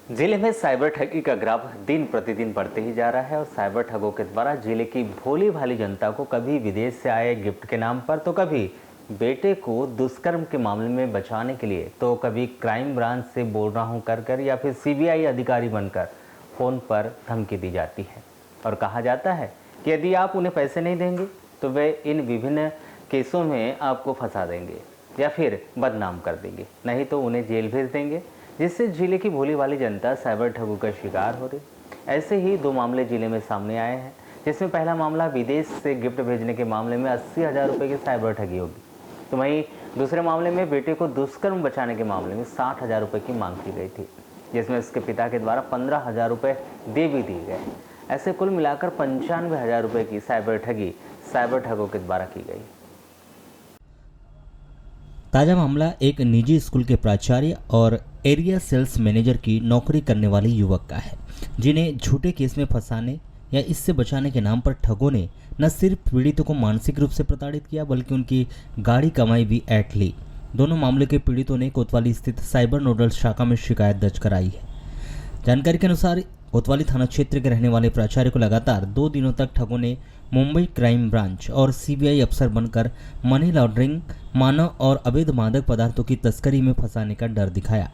जिले में साइबर ठगी का ग्राफ दिन प्रतिदिन बढ़ते ही जा रहा है और साइबर ठगों के द्वारा जिले की भोली भाली जनता को कभी विदेश से आए गिफ्ट के नाम पर तो कभी बेटे को दुष्कर्म के मामले में बचाने के लिए तो कभी क्राइम ब्रांच से बोल रहा हूं कर या फिर सीबीआई अधिकारी बनकर फ़ोन पर धमकी दी जाती है और कहा जाता है कि यदि आप उन्हें पैसे नहीं देंगे तो वे इन विभिन्न केसों में आपको फंसा देंगे या फिर बदनाम कर देंगे, नहीं तो उन्हें जेल भेज देंगे, जिससे जिले की भोली भाली जनता साइबर ठगों का शिकार हो रही। ऐसे ही 2 मामले जिले में सामने आए हैं, जिसमें पहला मामला विदेश से गिफ्ट भेजने के मामले में 80,000 रुपये की साइबर ठगी होगी, तो वहीं दूसरे मामले में बेटे को दुष्कर्म बचाने के मामले में 60,000 रुपये की मांग की गई थी, जिसमें उसके पिता के द्वारा 15,000 रुपये दे भी दिए गए। ऐसे कुल मिलाकर 95,000 रुपये की साइबर ठगी साइबर ठगों के द्वारा की गई। ताज़ा मामला एक निजी स्कूल के प्राचार्य और एरिया सेल्स मैनेजर की नौकरी करने वाले युवक का है, जिन्हें झूठे केस में फंसाने या इससे बचाने के नाम पर ठगों ने न सिर्फ पीड़ितों को मानसिक रूप से प्रताड़ित किया बल्कि उनकी गाड़ी कमाई भी ऐंठ ली। दोनों मामले के पीड़ितों ने कोतवाली स्थित साइबर नोडल शाखा में शिकायत दर्ज कराई है। जानकारी के अनुसार कोतवाली थाना क्षेत्र के रहने वाले प्राचार्य को लगातार 2 दिनों तक ठगों ने मुंबई क्राइम ब्रांच और सीबीआई अफसर बनकर मनी लॉन्ड्रिंग, मानव और अवैध मादक पदार्थों की तस्करी में फंसाने का डर दिखाया।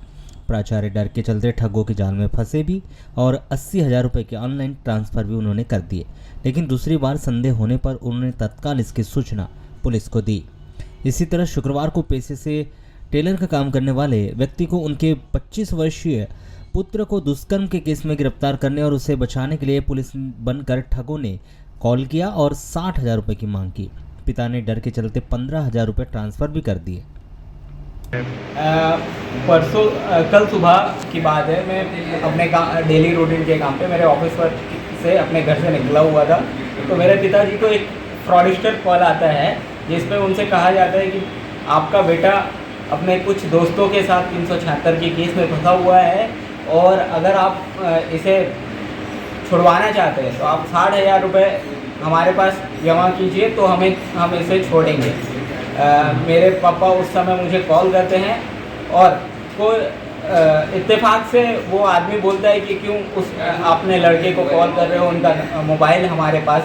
प्राचार्य डर के चलते ठगों के जाल में फंसे भी और 80,000 रुपये के ऑनलाइन ट्रांसफर भी उन्होंने कर दिए, लेकिन दूसरी बार संदेह होने पर उन्होंने तत्काल इसकी सूचना पुलिस को दी। इसी तरह शुक्रवार को पेशे से टेलर का काम करने वाले व्यक्ति को उनके 25 वर्षीय पुत्र को दुष्कर्म के केस में गिरफ्तार करने और उसे बचाने के लिए पुलिस बनकर ठगों ने कॉल किया और 60,000 रुपये की मांग की। पिता ने डर के चलते 15,000 रुपये ट्रांसफ़र भी कर दिए। परसों कल सुबह की बात है, मैं अपने डेली रूटीन के काम पे मेरे ऑफिस पर से अपने घर से निकला हुआ था, तो मेरे पिताजी को एक फ्रॉडस्टर कॉल आता है जिसमें उनसे कहा जाता है कि आपका बेटा अपने कुछ दोस्तों के साथ 376 के केस में फंसा हुआ है और अगर आप इसे छुड़वाना चाहते हैं तो आप 60,000 रुपये हमारे पास जमा कीजिए तो हम इसे छोड़ेंगे। मेरे पापा उस समय मुझे कॉल करते हैं और इत्तेफाक से वो आदमी बोलता है कि क्यों अपने लड़के को कॉल कर रहे हो, उनका मोबाइल हमारे पास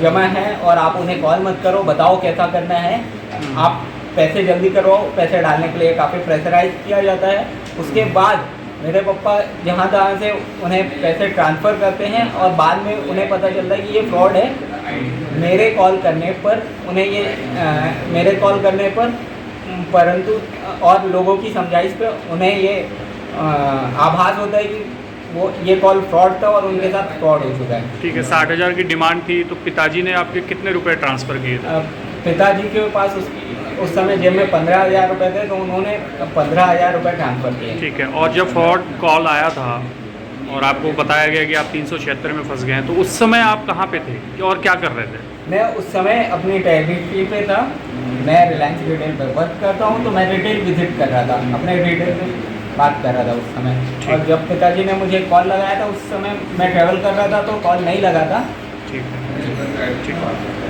जमा है और आप उन्हें कॉल मत करो, बताओ कैसा करना है, आप पैसे जल्दी करवाओ। पैसे डालने के लिए काफ़ी प्रेशराइज किया जाता है। उसके बाद मेरे पापा जहाँ तहाँ से उन्हें पैसे ट्रांसफ़र करते हैं और बाद में उन्हें पता चलता है कि ये फ्रॉड है। मेरे कॉल करने पर परंतु और लोगों की समझाइश पे उन्हें ये आभास होता है कि ये कॉल फ्रॉड था और उनके साथ फ्रॉड हो चुका है। ठीक है, 60,000 की डिमांड थी, तो पिताजी ने आपके कितने रुपए ट्रांसफ़र किए थे? पिताजी के पास उस समय जेब में 15,000 रुपये थे, तो उन्होंने 15,000 रुपये ट्रांसफ़र किए। ठीक है, और जब फ्रॉड कॉल आया था और आपको बताया गया कि आप 376 में फंस गए हैं, तो उस समय आप कहाँ पे थे और क्या कर रहे थे? मैं उस समय अपनी टेरिटरी पे था। मैं रिलायंस रिटेल पर वर्क करता हूँ, तो मैं रिटेल विजिट कर रहा था, अपने रिटेल में बात कर रहा था उस समय। और जब पिताजी ने मुझे कॉल लगाया था उस समय मैं ट्रैवल कर रहा था, तो कॉल नहीं लगा था। ठीक है, ठीक है।